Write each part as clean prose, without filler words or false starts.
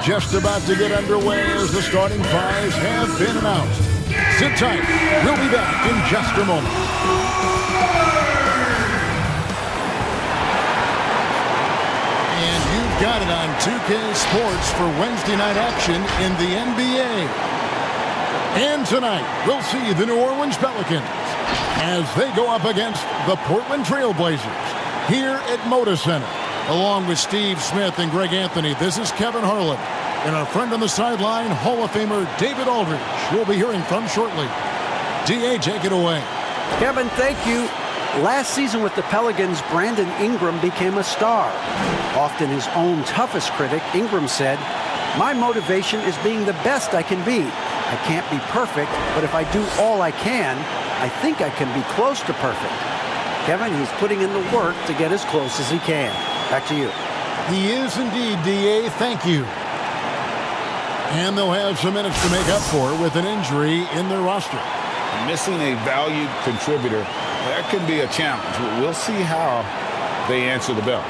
just about to get underway as the starting fives have been announced. Sit tight. We'll be back in just a moment. And you've got it on 2K Sports for Wednesday night action in the NBA. And tonight, we'll see the New Orleans Pelicans as they go up against the Portland Trail Blazers here at Moda Center. Along with Steve Smith and Greg Anthony, this is Kevin Harlan. And our friend on the sideline, Hall of Famer David Aldridge, we'll be hearing from shortly. D.A., take it away. Kevin, thank you. Last season with the Pelicans, Brandon Ingram became a star. Often his own toughest critic, Ingram said, "My motivation is being the best I can be. I can't be perfect, but if I do all I can, I think I can be close to perfect." Kevin, he's putting in the work to get as close as he can. Back to you. He is indeed, D.A. Thank you. And they'll have some minutes to make up for with an injury in their roster. Missing a valued contributor, that can be a challenge. We'll see how they answer the bell.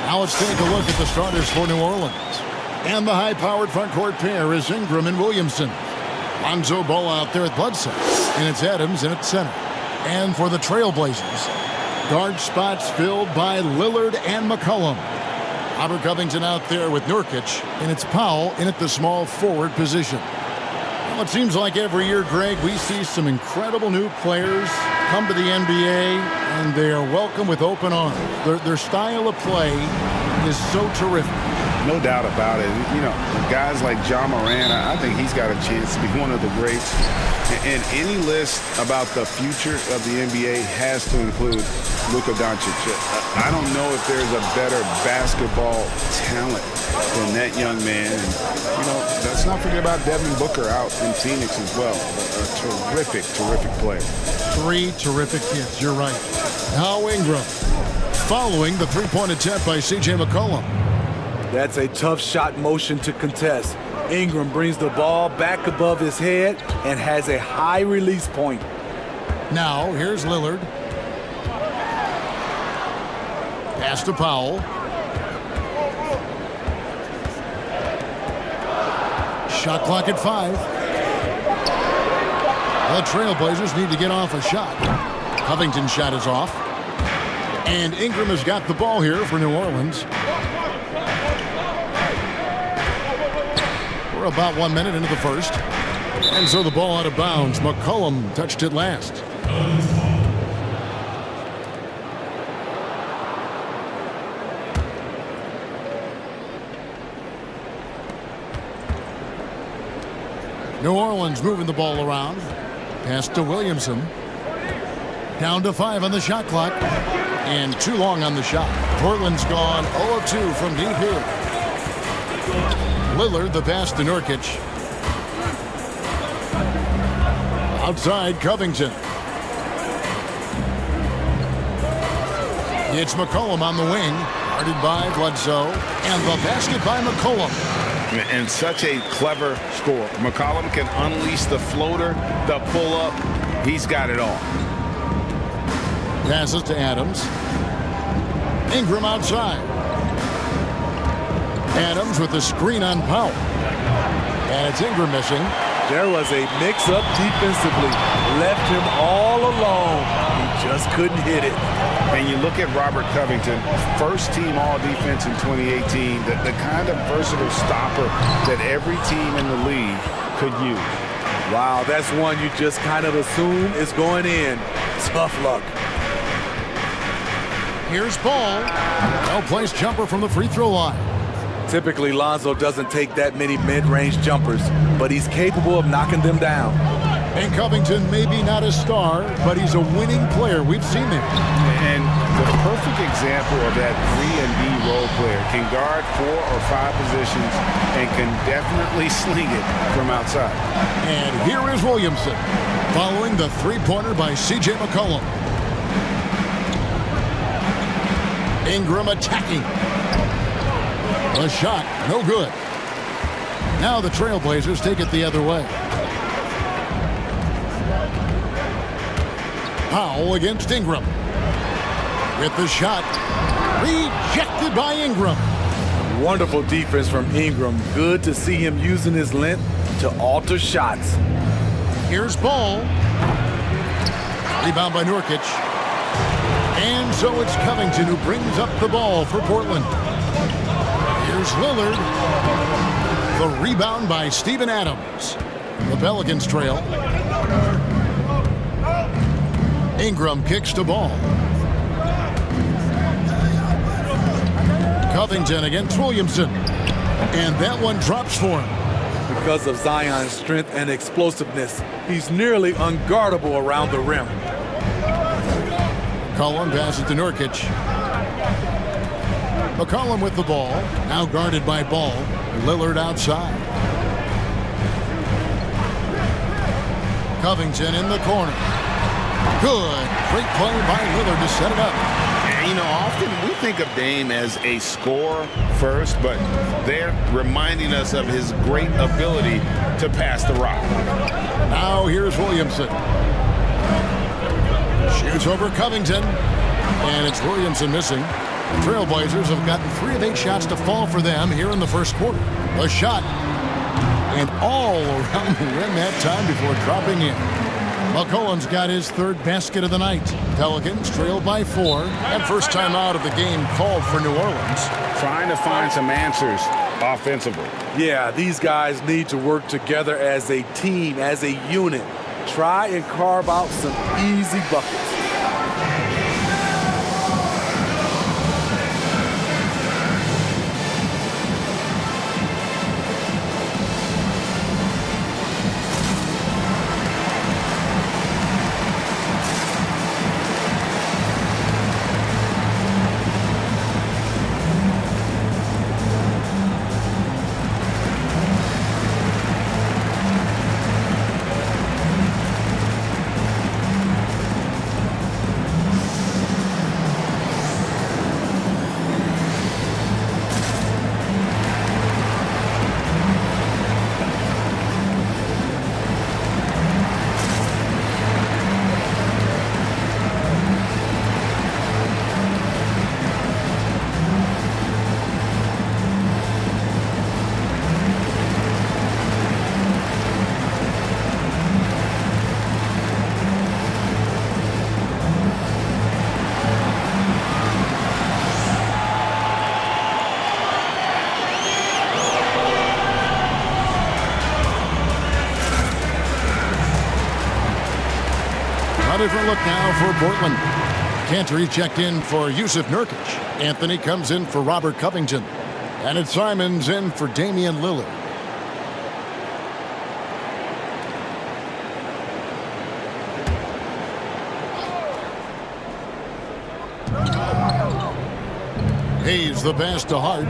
Now let's take a look at the starters for New Orleans. And the high-powered front court pair is Ingram and Williamson. Lonzo Ball out there at Bledsoe. And it's Adams in at center. And for the Trailblazers, guard spots filled by Lillard and McCollum. Robert Covington out there with Nurkic, and it's Powell in at the small forward position. Well, it seems like every year, Greg, we see some incredible new players come to the NBA, and they are welcome with open arms. Their style of play is so terrific. No doubt about it. You know, guys like John Moran, I think he's got a chance to be one of the greats. And any list about the future of the NBA has to include Luka Doncic. I don't know if there's a better basketball talent than that young man. And, you know, let's not forget about Devin Booker out in Phoenix as well. A terrific, terrific player. Three terrific kids, you're right. Now Ingram, following the three-point attempt by C.J. McCollum. That's a tough shot motion to contest. Ingram brings the ball back above his head and has a high release point. Now, here's Lillard. Pass to Powell. Shot clock at 5. The Trailblazers need to get off a shot. Covington's shot is off. And Ingram has got the ball here for New Orleans. We're about 1 minute into the first. And so the ball out of bounds. McCollum touched it last. New Orleans moving the ball around. Pass to Williamson. Down to 5 on the shot clock. And too long on the shot. Portland's gone 0 of 2 from deep here. Lillard, the pass to Nurkic. Outside, Covington. It's McCollum on the wing. Guarded by Bledsoe. And the basket by McCollum. And such a clever score. McCollum can unleash the floater, the pull-up. He's got it all. Passes to Adams. Ingram outside. Adams with the screen on Powell. And it's Ingram missing. There was a mix-up defensively. Left him all alone. He just couldn't hit it. And you look at Robert Covington, first-team all-defense in 2018, the kind of versatile stopper that every team in the league could use. Wow, that's one you just kind of assume is going in. Tough luck. Here's Ball. Well-placed jumper from the free throw line. Typically, Lonzo doesn't take that many mid-range jumpers, but he's capable of knocking them down. And Covington may be not a star, but he's a winning player. We've seen him. And the perfect example of that 3-and-D role player. Can guard 4 or 5 positions and can definitely sling it from outside. And here is Williamson, following the three-pointer by C.J. McCollum. Ingram attacking. A shot, no good. Now the Trailblazers take it the other way. Powell against Ingram. With the shot. Rejected. by Ingram. Wonderful defense from Ingram. Good to see him using his length to alter shots. Here's Ball. Rebound by Nurkic. And so it's Covington who brings up the ball for Portland. Here's Lillard. The rebound by Steven Adams. The Pelicans trail. Ingram kicks to Ball. Covington against Williamson. And that one drops for him. Because of Zion's strength and explosiveness, he's nearly unguardable around the rim. McCollum passes to Nurkic. McCollum with the ball. Now guarded by Ball. Lillard outside. Covington in the corner. Good. Great play by Lillard to set it up. And, often we think of Dame as a scorer first, but they're reminding us of his great ability to pass the rock. Now here's Williamson. Shoots over Covington. And it's Williamson missing. The Trailblazers have gotten 3 of 8 shots to fall for them here in the first quarter. A shot. And all around the rim that time before dropping in. McCollum's got his 3rd basket of the night. Pelicans trail by 4. And first time out of the game called for New Orleans. Trying to find some answers offensively. Yeah, these guys need to work together as a team, as a unit. Try and carve out some easy buckets. Different look now for Portland. Cantor checked in for Yusuf Nurkic. Anthony comes in for Robert Covington. And it's Simons in for Damian Lillard. Hayes the pass to Hart.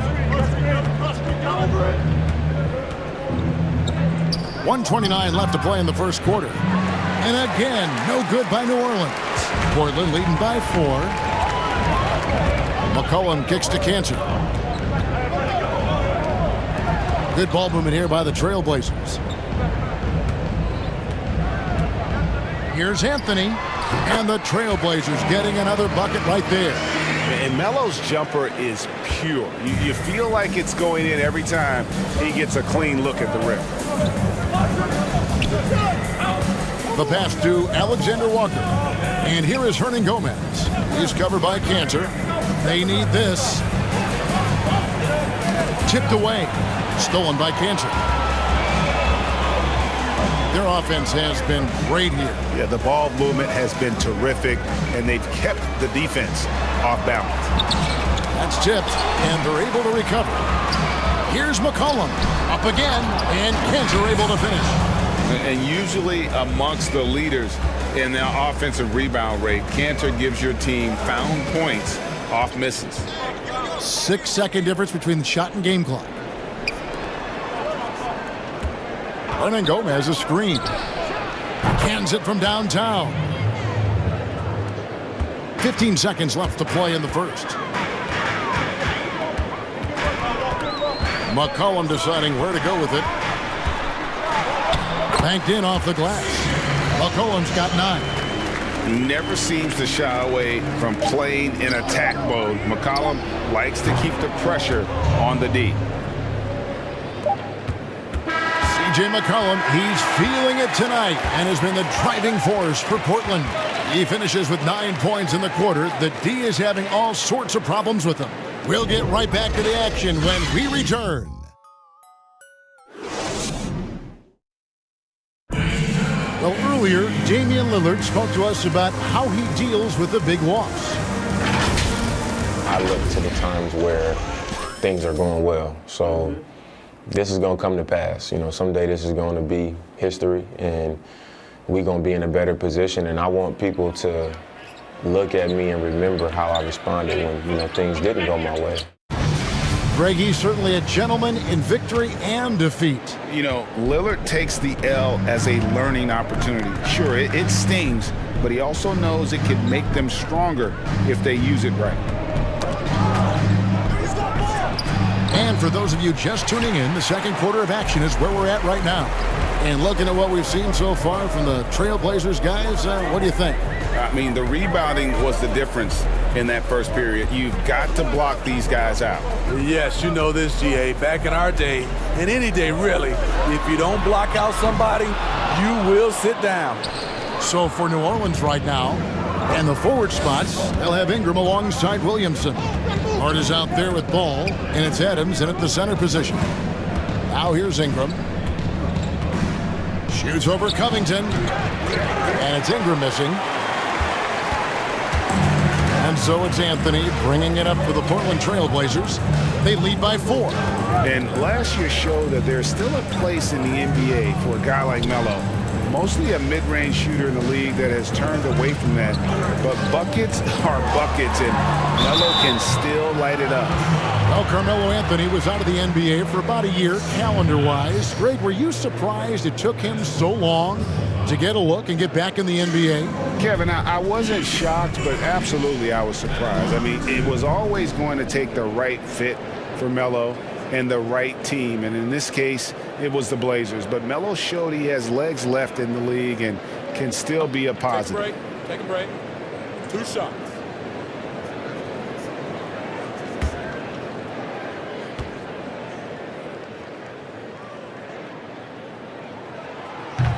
1:29 left to play in the first quarter. And again, no good by New Orleans. Portland leading by 4. McCollum kicks to Cantor. Good ball movement here by the Trailblazers. Here's Anthony. And the Trailblazers getting another bucket right there. And Melo's jumper is pure. You feel like it's going in every time he gets a clean look at the rim. The pass to Alexander Walker. And here is Hernan Gomez. He's covered by Cantor. They need this. Tipped away. Stolen by Cantor. Their offense has been great here. Yeah, the ball movement has been terrific, and they've kept the defense off balance. That's tipped, and they're able to recover. Here's McCollum. Up again, and Cantor able to finish. And usually amongst the leaders in the offensive rebound rate, Cantor gives your team found points off misses. 6-second difference between the shot and game clock. Hernan Gomez a screen. Cans it from downtown. 15 seconds left to play in the first. McCollum deciding where to go with it. Banked in off the glass. McCollum's got 9. never seems to shy away from playing in attack mode. McCollum likes to keep the pressure on the D. C.J. McCollum, he's feeling it tonight and has been the driving force for Portland. He finishes with 9 points in the quarter. The D is having all sorts of problems with him. We'll get right back to the action when we return. Well, earlier, Damian Lillard spoke to us about how he deals with the big loss. I look to the times where things are going well. So this is going to come to pass. You know, someday this is going to be history, and we're going to be in a better position. And I want people to look at me and remember how I responded when, you know, things didn't go my way. Greg, he's certainly a gentleman in victory and defeat. You know, Lillard takes the L as a learning opportunity. Sure, it stings, but he also knows it can make them stronger if they use it right. And for those of you just tuning in, the second quarter of action is where we're at right now. And looking at what we've seen so far from the Trailblazers guys, what do you think? I mean, the rebounding was the difference in that first period. You've got to block these guys out. Yes, you know this, GA. Back in our day, and any day really, if you don't block out somebody, you will sit down. So for New Orleans right now, and the forward spots, they'll have Ingram alongside Williamson. Hart is out there with ball, and it's Adams in at the center position. Now here's Ingram. Shoots over Covington, and it's Ingram missing. And so it's Anthony bringing it up for the Portland Trailblazers. They lead by 4. And last year showed that there's still a place in the NBA for a guy like Melo. Mostly a mid-range shooter in the league that has turned away from that. But buckets are buckets, and Melo can still light it up. Well, Carmelo Anthony was out of the NBA for about a year, calendar-wise. Greg, were you surprised it took him so long to get a look and get back in the NBA? Kevin, I wasn't shocked, but absolutely I was surprised. I mean, it was always going to take the right fit for Melo and the right team. And in this case, it was the Blazers. But Melo showed he has legs left in the league and can still be a positive. Take a break. 2 shots.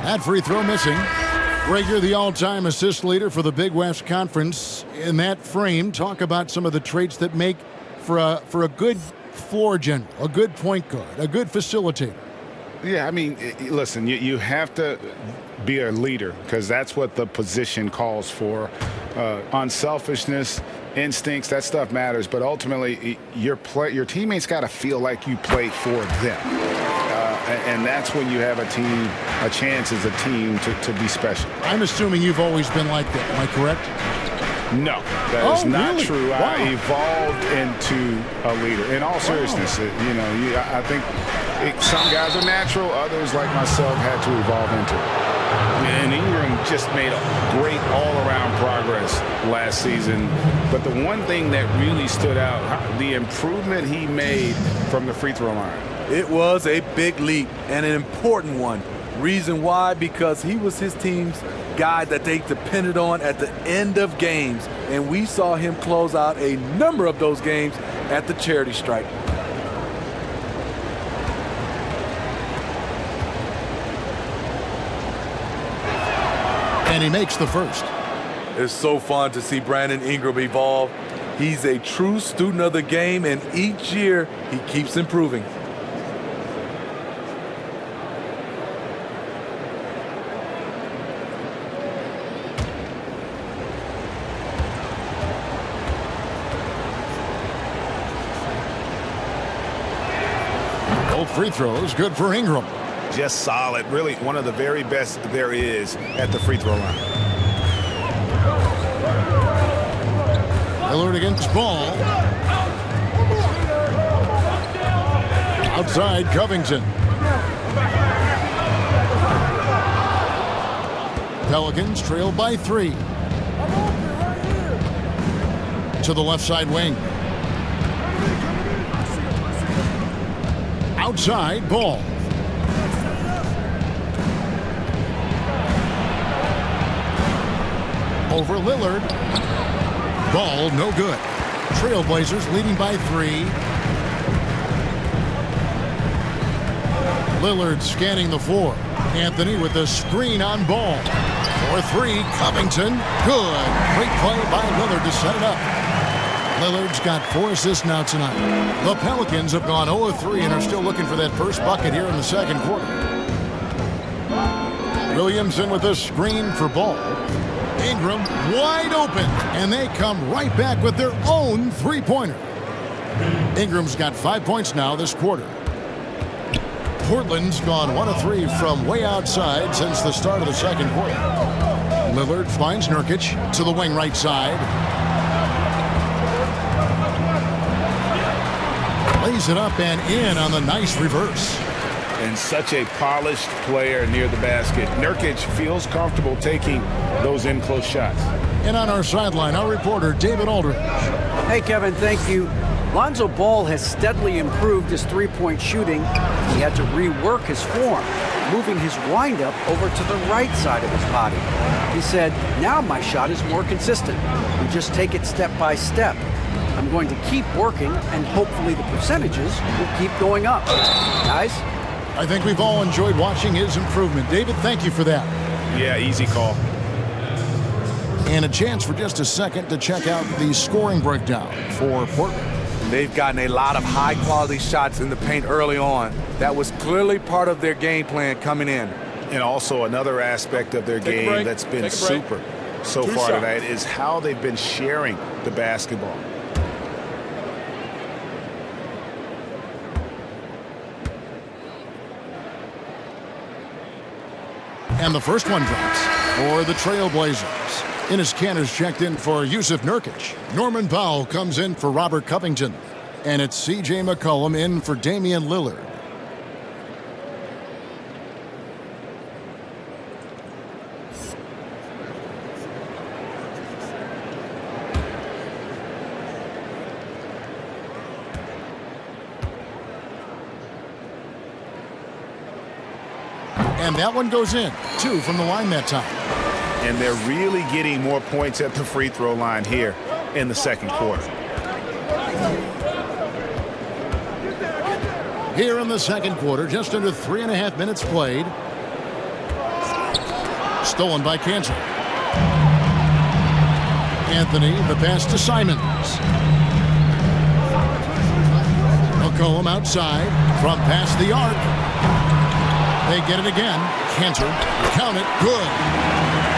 That free throw missing. Greg, you're the all-time assist leader for the Big West Conference. In that frame, talk about some of the traits that make for a good floor general, a good point guard, a good facilitator. Yeah, I mean, listen, you have to be a leader because that's what the position calls for. Unselfishness, instincts, that stuff matters. But ultimately, your teammates got to feel like you play for them. And that's when you have a chance as a team to be special. I'm assuming you've always been like that. Am I correct? No, that is not really? true. Wow. I evolved into a leader. In all seriousness, I think some guys are natural. Others, like myself, had to evolve into it. And Ingram just made a great all-around progress last season. But the one thing that really stood out, the improvement he made from the free throw line. It was a big leap and an important one. Reason why? Because he was his team's guy that they depended on at the end of games. And we saw him close out a number of those games at the charity stripe. And he makes the first. It's so fun to see Brandon Ingram evolve. He's a true student of the game, and each year he keeps improving. Both free throws good for Ingram. Just solid. Really one of the very best there is at the free throw line. Lillard against Ball. Outside Covington. Pelicans trail by 3. To the left side wing. Outside Ball. Over Lillard. Ball no good. Trailblazers leading by 3. Lillard scanning the floor. Anthony with the screen on Ball. For 3, Covington. Good. Great play by Lillard to set it up. Lillard's got 4 assists now tonight. The Pelicans have gone 0-3 and are still looking for that first bucket here in the second quarter. Williamson with a screen for Ball. Ingram wide open, and they come right back with their own three-pointer. Ingram's got 5 points now this quarter. Portland's gone 1 of 3 from way outside since the start of the second quarter. Lillard finds Nurkic to the wing right side. Lays it up and in on the nice reverse. And such a polished player near the basket. Nurkic feels comfortable taking those in-close shots. And on our sideline, our reporter, David Aldridge. Hey, Kevin, thank you. Lonzo Ball has steadily improved his three-point shooting. He had to rework his form, moving his windup over to the right side of his body. He said, now my shot is more consistent. We just take it step by step. I'm going to keep working, and hopefully the percentages will keep going up. Guys? I think we've all enjoyed watching his improvement. David, thank you for that. Yeah, easy call. And a chance for just a second to check out the scoring breakdown for Portland. They've gotten a lot of high-quality shots in the paint early on. That was clearly part of their game plan coming in. And also another aspect of their game that's been super so far tonight is how they've been sharing the basketball. And the first one drops for the Trailblazers. Enes Kanter's checked in for Yusuf Nurkic. Norman Powell comes in for Robert Covington. And it's C.J. McCollum in for Damian Lillard. And that one goes in. 2 from the line that time. And they're really getting more points at the free throw line here in the second quarter. Here in the second quarter, just under 3.5 minutes played. Stolen by Kanter. Anthony, the pass to Simons. McCollum outside from past the arc. They get it again. Kanter, count it, good.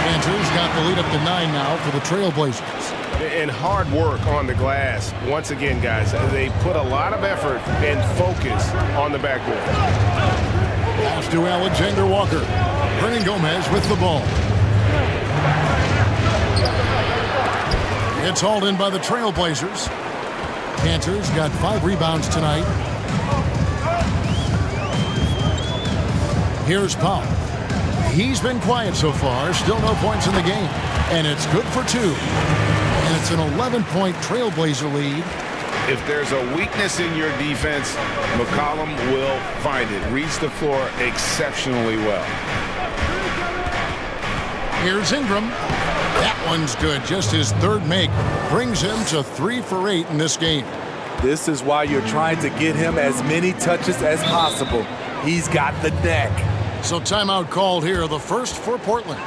Kanter's got the lead up to 9 now for the Trailblazers. And hard work on the glass. Once again, guys, they put a lot of effort and focus on the backboard. Pass to Alexander Walker. Hernan Gomez with the ball. It's hauled in by the Trailblazers. Kanter's got 5 rebounds tonight. Here's Powell. He's been quiet so far. Still no points in the game. And it's good for 2. And it's an 11-point Trailblazer lead. If there's a weakness in your defense, McCollum will find it. Reads the floor exceptionally well. Here's Ingram. That one's good. Just his 3rd make. Brings him to 3 for 8 in this game. This is why you're trying to get him as many touches as possible. He's got the neck. So timeout called here, the first for Portland.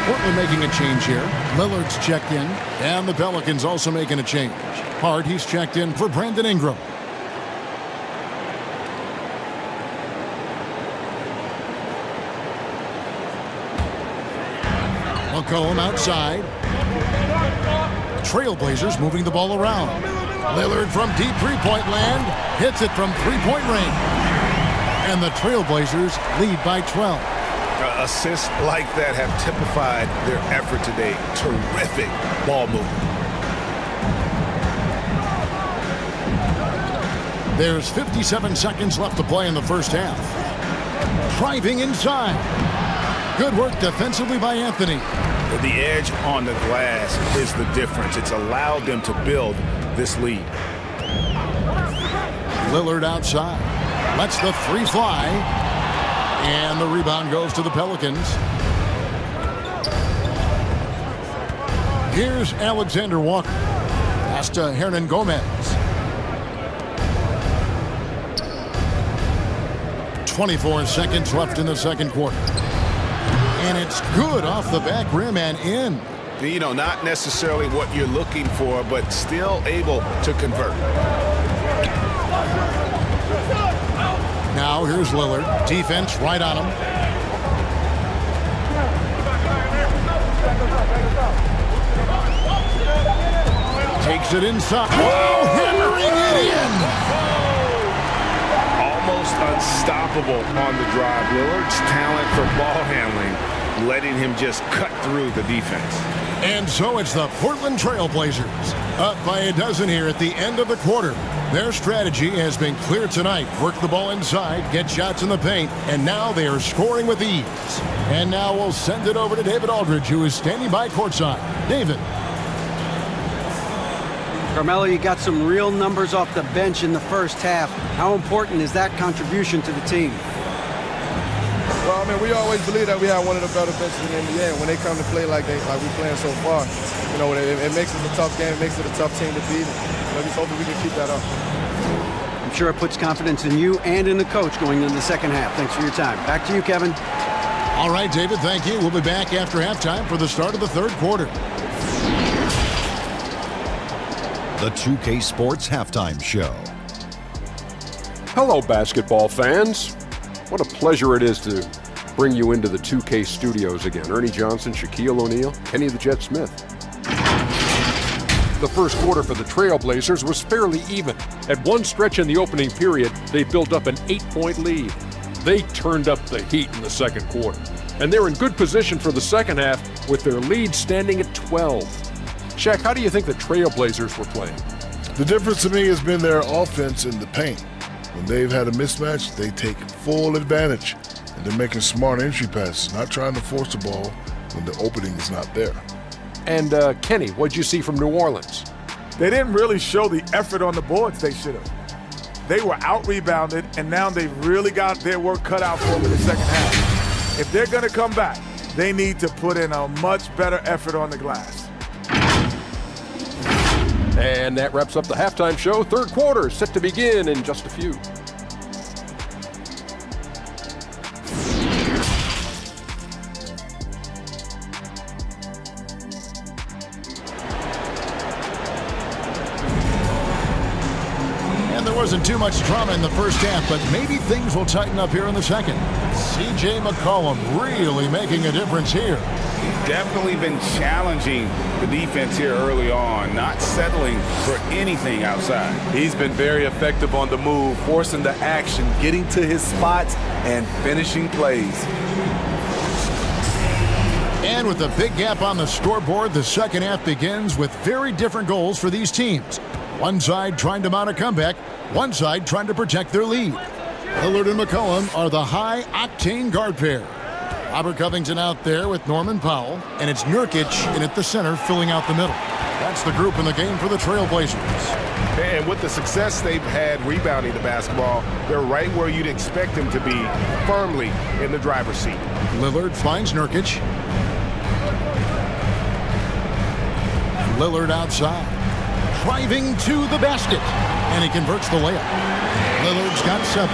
Portland making a change here. Lillard's checked in, and the Pelicans also making a change. Hart, he's checked in for Brandon Ingram. McCollum outside. Trailblazers moving the ball around. Lillard from deep three-point land hits it from three-point range. And the Trailblazers lead by 12. Assists like that have typified their effort today. Terrific ball movement. There's 57 seconds left to play in the first half. Driving inside. Good work defensively by Anthony. The edge on the glass is the difference. It's allowed them to build this lead. Lillard outside. Lets the three fly. And the rebound goes to the Pelicans. Here's Alexander Walker. Pass to Hernan Gomez. 24 seconds left in the second quarter. And it's good off the back rim and in. You know, not necessarily what you're looking for, but still able to convert. Now here's Lillard. Defense right on him. Takes it inside. Whoa, hammering it in. Almost unstoppable on the drive. Lillard's talent for ball handling, letting him just cut through the defense. And so it's the Portland Trailblazers up by a dozen here at the end of the quarter. Their strategy has been clear tonight. Work the ball inside, get shots in the paint, and now they are scoring with ease. And now we'll send it over to David Aldridge, who is standing by courtside. David. Carmelo, you got some real numbers off the bench in the first half. How important is that contribution to the team? Well, I mean, we always believe that we have one of the better benches in the NBA. And when they come to play like we're playing so far, you know, it makes it a tough game. It makes it a tough team to beat. But just hoping we can keep that up. I'm sure it puts confidence in you and in the coach going into the second half. Thanks for your time. Back to you, Kevin. All right, David, thank you. We'll be back after halftime for the start of the third quarter. The 2K Sports Halftime Show. Hello, basketball fans. What a pleasure it is to bring you into the 2K studios again. Ernie Johnson, Shaquille O'Neal, Kenny the Jet Smith. The first quarter for the Trailblazers was fairly even. At one stretch in the opening period, they built up an 8-point lead. They turned up the heat in the second quarter. And they're in good position for the second half with their lead standing at 12. Shaq, how do you think the Trailblazers were playing? The difference to me has been their offense in the paint. When they've had a mismatch, they take full advantage. And they're making smart entry passes, not trying to force the ball when the opening is not there. And Kenny, what'd you see from New Orleans? They didn't really show the effort on the boards they should have. They were out-rebounded, and now they've really got their work cut out for them in the second half. If they're going to come back, they need to put in a much better effort on the glass. And that wraps up the halftime show. Third quarter set to begin in just a few. And there wasn't too much drama in the first half, but maybe things will tighten up here in the second. C.J. McCollum really making a difference here. Definitely been challenging the defense here early on, not settling for anything outside. He's been very effective on the move, forcing the action, getting to his spots, and finishing plays. And with a big gap on the scoreboard, the second half begins with very different goals for these teams. One side trying to mount a comeback, one side trying to protect their lead. Lillard and McCollum are the high-octane guard pair. Robert Covington out there with Norman Powell, and it's Nurkic in at the center filling out the middle. That's the group in the game for the Trailblazers. And with the success they've had rebounding the basketball, they're right where you'd expect them to be, firmly in the driver's seat. Lillard finds Nurkic. Lillard outside, driving to the basket, and he converts the layup. Lillard's got 7.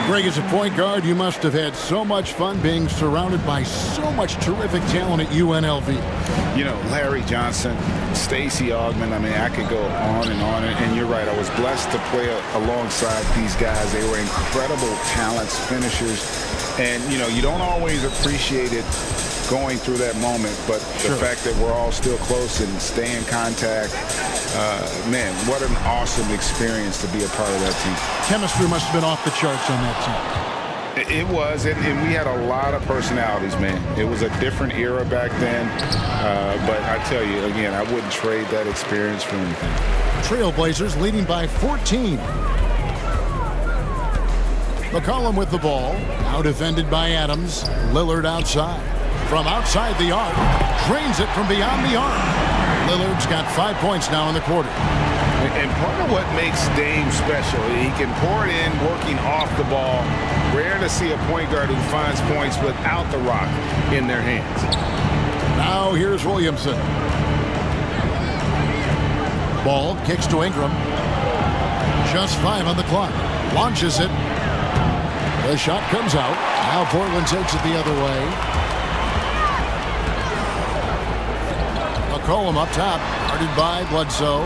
Greg, as a point guard, you must have had so much fun being surrounded by so much terrific talent at UNLV. You know, Larry Johnson, Stacey Augmon, I mean, I could go on. And you're right, I was blessed to play alongside these guys. They were incredible talents, finishers. And, you know, you don't always appreciate it going through that moment, but the fact that we're all still close and stay in contact, man, what an awesome experience to be a part of that team. Chemistry must have been off the charts on that team. It was, and we had a lot of personalities, man. It was a different era back then, but I tell you, again, I wouldn't trade that experience for anything. Trailblazers leading by 14. McCollum with the ball, now defended by Adams. Lillard outside. From outside the arc, drains it from beyond the arc. Lillard's got 5 points now in the quarter. And part of what makes Dame special, he can pour it in, working off the ball. Rare to see a point guard who finds points without the rock in their hands. Now here's Williamson. Ball kicks to Ingram. Just 5 on the clock. Launches it. The shot comes out. Now Portland takes it the other way. McCollum up top, guarded by Bledsoe.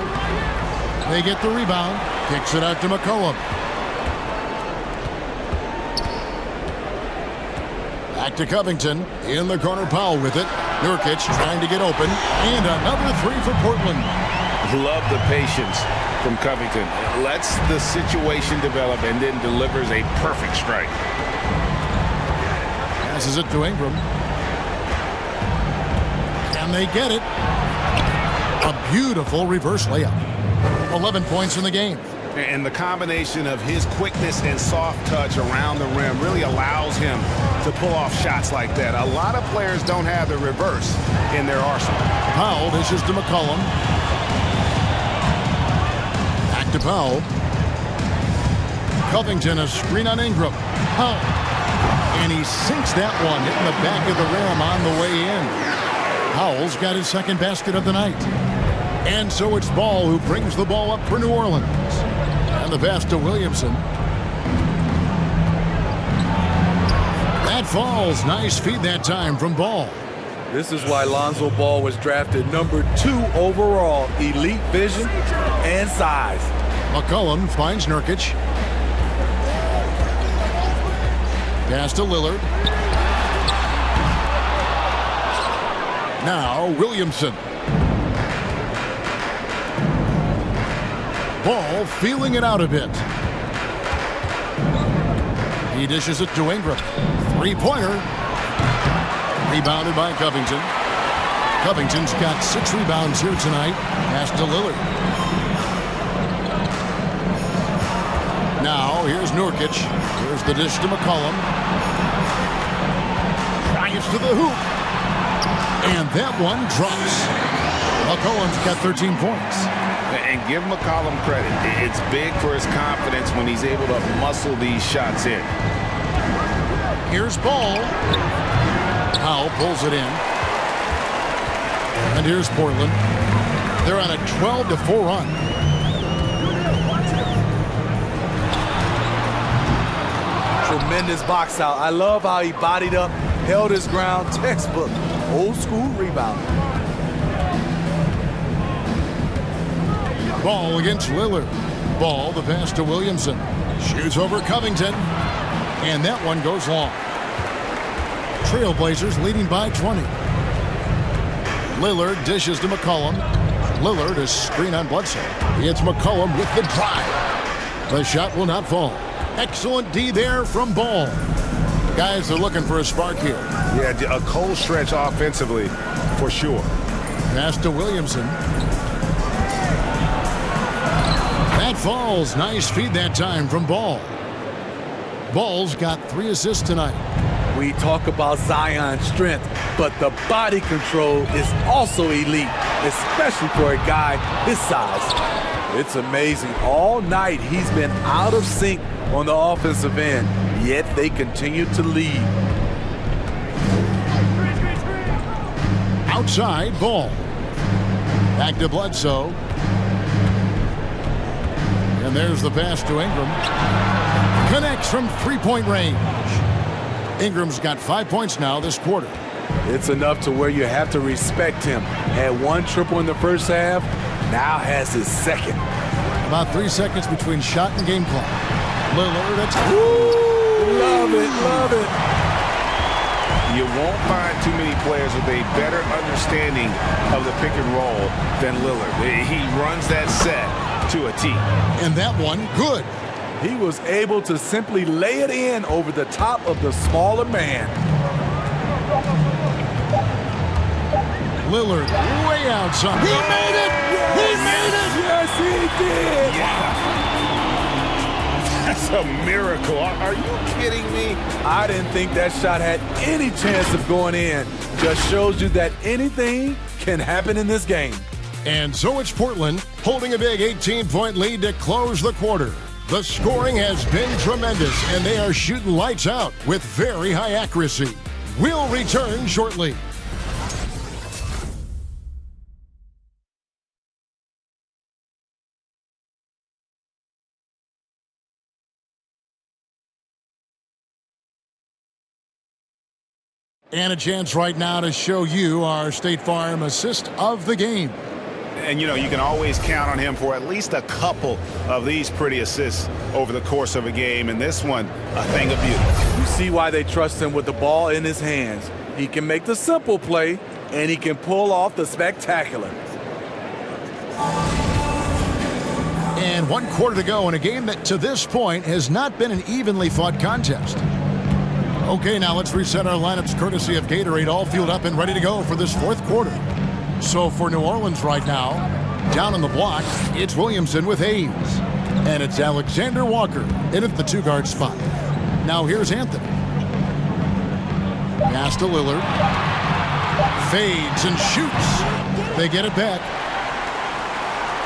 They get the rebound. Kicks it out to McCollum. Back to Covington. In the corner, Powell with it. Nurkic trying to get open. And another three for Portland. Love the patience from Covington. Lets the situation develop and then delivers a perfect strike. Passes it to Ingram. And they get it. A beautiful reverse layup. 11 points in the game. And the combination of his quickness and soft touch around the rim really allows him to pull off shots like that. A lot of players don't have the reverse in their arsenal. Powell dishes to McCollum. Back to Powell. Covington, a screen on Ingram. Powell. And he sinks that one, hitting the back of the rim on the way in. Powell's got his second basket of the night. And so it's Ball who brings the ball up for New Orleans. And the pass to Williamson. That falls. Nice feed that time from Ball. This is why Lonzo Ball was drafted number 2 overall. Elite vision and size. McCollum finds Nurkic. Pass to Lillard. Now Williamson. Ball feeling it out a bit. He dishes it to Ingram. Three-pointer. Rebounded by Covington. Covington's got 6 rebounds here tonight. Pass to Lillard. Now here's Nurkic. Here's the dish to McCollum. Drives to the hoop. And that one drops. McCollum's got 13 points. And give McCollum credit. It's big for his confidence when he's able to muscle these shots in. Here's Ball. Powell pulls it in. And here's Portland. They're on a 12-4 run. Tremendous box out. I love how he bodied up, held his ground. Textbook. Old school rebound. Ball against Lillard. Ball, the pass to Williamson. Shoots over Covington. And that one goes long. Trailblazers leading by 20. Lillard dishes to McCollum. Lillard is screen on Bledsoe. It's McCollum with the drive. The shot will not fall. Excellent D there from Ball. Guys are looking for a spark here. Yeah, a cold stretch offensively for sure. Pass to Williamson. That falls. Nice feed that time from Ball. Ball's got 3 assists tonight. We talk about Zion's strength, but the body control is also elite, especially for a guy his size. It's amazing. All night he's been out of sync on the offensive end, yet they continue to lead. Outside, Ball. Back to Bledsoe. And there's the pass to Ingram. Connects from three-point range. Ingram's got 5 points now this quarter. It's enough to where you have to respect him. Had one triple in the first half, now has his second. About 3 seconds between shot and game clock. Lillard, that's... Love it, love it. You won't find too many players with a better understanding of the pick and roll than Lillard. He runs that set to a T. And that one, good. He was able to simply lay it in over the top of the smaller man. Lillard way outside. He made it! He made it! Yes, he did! Yeah. That's a miracle. Are you kidding me? I didn't think that shot had any chance of going in. Just shows you that anything can happen in this game. And so it's Portland holding a big 18-point lead to close the quarter. The scoring has been tremendous, and they are shooting lights out with very high accuracy. We'll return shortly. And a chance right now to show you our State Farm assist of the game. And, you know, you can always count on him for at least a couple of these pretty assists over the course of a game. And this one, a thing of beauty. You see why they trust him with the ball in his hands. He can make the simple play, and he can pull off the spectacular. And 1 quarter to go in a game that, to this point, has not been an evenly fought contest. Okay, now let's reset our lineups courtesy of Gatorade, all fueled up and ready to go for this fourth quarter. So for New Orleans right now, down on the block, it's Williamson with Hayes. And it's Alexander Walker in at the two-guard spot. Now here's Anthony. Pass to Lillard. Fades and shoots. They get it back.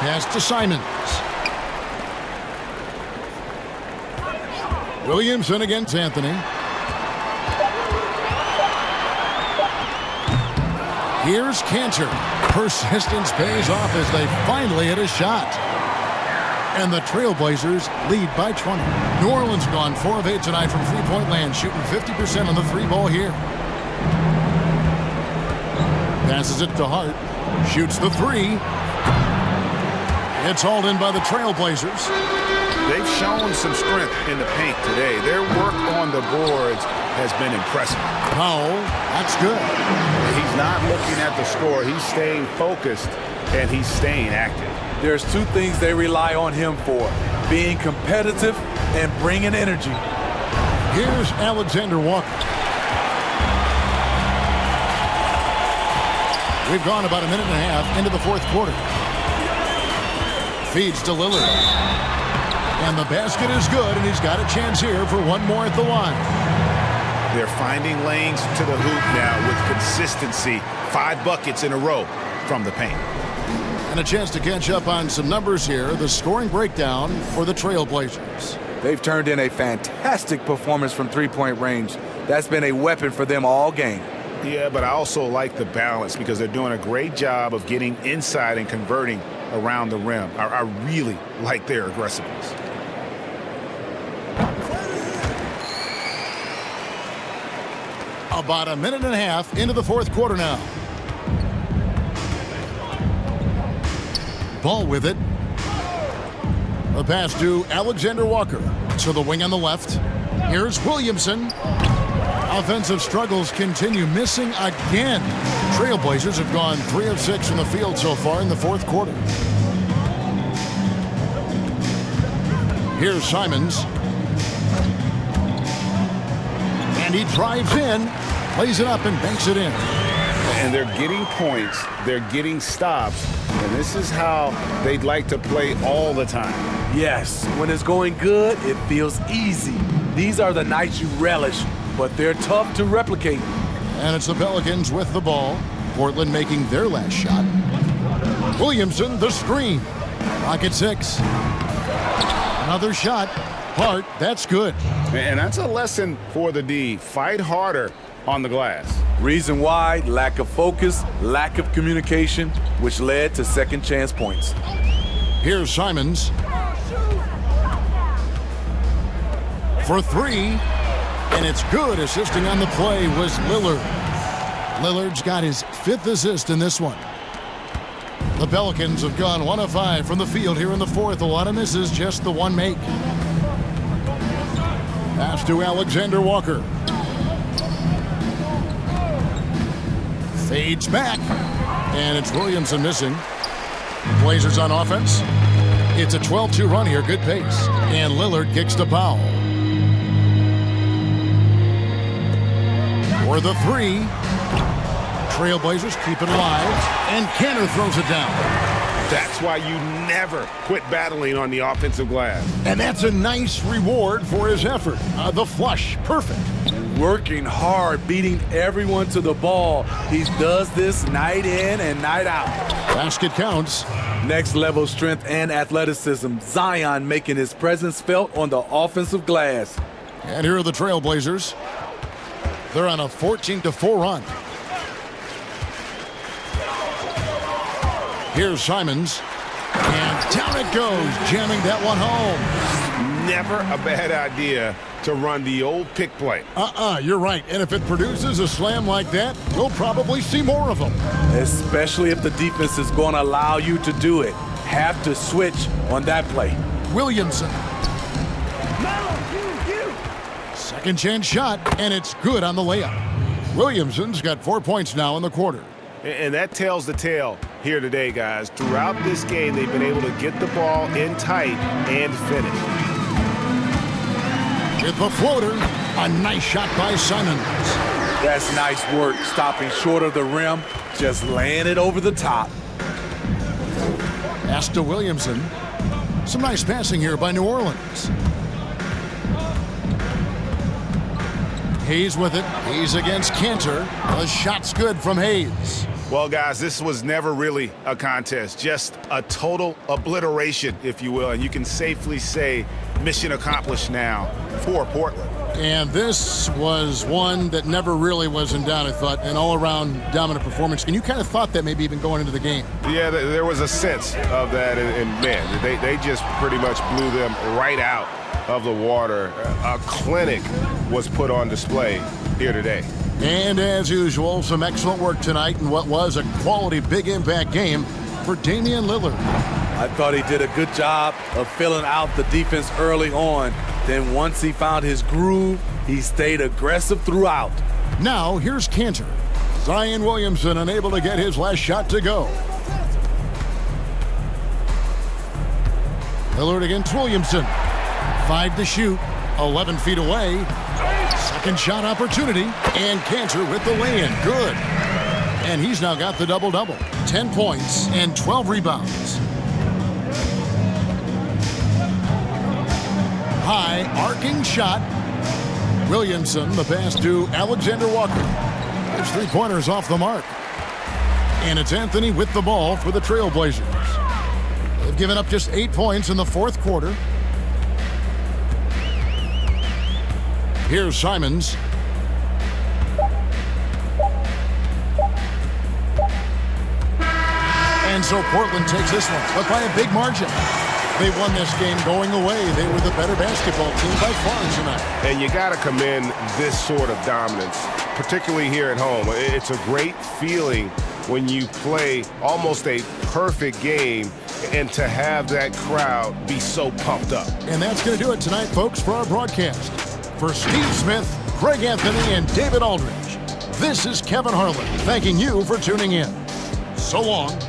Pass to Simons. Williamson against Anthony. Here's Cantor. Persistence pays off as they finally hit a shot. And the Trailblazers lead by 20. New Orleans gone 4 of 8 tonight from three-point land, shooting 50% on the three ball here. Passes it to Hart. Shoots the three. It's hauled in by the Trailblazers. They've shown some strength in the paint today. Their work on the boards has been impressive. Powell, that's good. He's not looking at the score. He's staying focused, and he's staying active. There's 2 things they rely on him for: being competitive and bringing energy. Here's Alexander Walker. We've gone about a minute and a half into the fourth quarter. Feeds to Lillard. And the basket is good, and he's got a chance here for one more at the line. They're finding lanes to the hoop now with consistency. 5 buckets in a row from the paint. And a chance to catch up on some numbers here. The scoring breakdown for the Trailblazers. They've turned in a fantastic performance from three-point range. That's been a weapon for them all game. Yeah, but I also like the balance because they're doing a great job of getting inside and converting around the rim. I really like their aggressiveness. About a minute and a half into the fourth quarter now. Ball with it. The pass to Alexander Walker. To the wing on the left. Here's Williamson. Offensive struggles continue, missing again. Trailblazers have gone 3 of 6 from the field so far in the fourth quarter. Here's Simons. And he drives in, plays it up, and banks it in. And they're getting points, they're getting stops, and this is how they'd like to play all the time. Yes, when it's going good, it feels easy. These are the nights you relish, but they're tough to replicate. And it's the Pelicans with the ball. Portland making their last shot. Williamson, the screen. Rocket 6. Another shot. Hart, that's good. And that's a lesson for the D. Fight harder on the glass. Reason why: lack of focus, lack of communication, which led to second chance points. Here's Simons. for three. And it's good. Assisting on the play was Lillard. Lillard's got his 5th assist in this one. The Pelicans have gone 1 of 5 from the field here in the 4th. A lot of misses, just the one make. Pass to Alexander Walker. Fades back. And it's Williamson missing. Blazers on offense. It's a 12-2 run here. Good pace. And Lillard kicks to Powell. For the three. Trailblazers keep it alive. And Kanter throws it down. That's why you never quit battling on the offensive glass. And that's a nice reward for his effort. The flush. Perfect. Working hard, beating everyone to the ball. He does this night in and night out. Basket counts. Next level strength and athleticism. Zion making his presence felt on the offensive glass. And here are the Trailblazers. They're on a 14-4 run. Here's Simons. And down it goes, jamming that one home. Never a bad idea to run the old pick play. You're right. And if it produces a slam like that, we'll probably see more of them. Especially if the defense is going to allow you to do it. Have to switch on that play. Williamson. Second chance shot, and it's good on the layup. Williamson's got 4 points now in the quarter. And that tells the tale here today, guys. Throughout this game, they've been able to get the ball in tight and finish. With the floater, a nice shot by Simons. That's nice work, stopping short of the rim, just laying it over the top. Pass to Williamson. Some nice passing here by New Orleans. Hayes with it. Hayes against Kanter. The shot's good from Hayes. Well, guys, this was never really a contest. Just a total obliteration, if you will. And you can safely say mission accomplished now for Portland. And this was one that never really was in doubt, I thought. An all-around dominant performance. And you kind of thought that maybe even going into the game. Yeah, there was a sense of that. And man, they just pretty much blew them right out of the water. A clinic was put on display here today. And as usual, some excellent work tonight in what was a quality big impact game for Damian Lillard. I thought he did a good job of filling out the defense early on. Then once he found his groove, he stayed aggressive throughout. Now here's Kanter. Zion Williamson unable to get his last shot to go. Lillard against Williamson. 5 to shoot, 11 feet away. Second shot opportunity, and Kanter with the lay-in. Good. And he's now got the double-double. 10 points and 12 rebounds. High arcing shot. Williamson, the pass to Alexander Walker. His three-pointers off the mark. And it's Anthony with the ball for the Trailblazers. They've given up just 8 points in the fourth quarter. Here's Simons. And so Portland takes this one, but by a big margin. They won this game going away. They were the better basketball team by far tonight. And you got to commend this sort of dominance, particularly here at home. It's a great feeling when you play almost a perfect game and to have that crowd be so pumped up. And that's going to do it tonight, folks, for our broadcast. For Steve Smith, Greg Anthony, and David Aldridge, this is Kevin Harlan thanking you for tuning in. So long.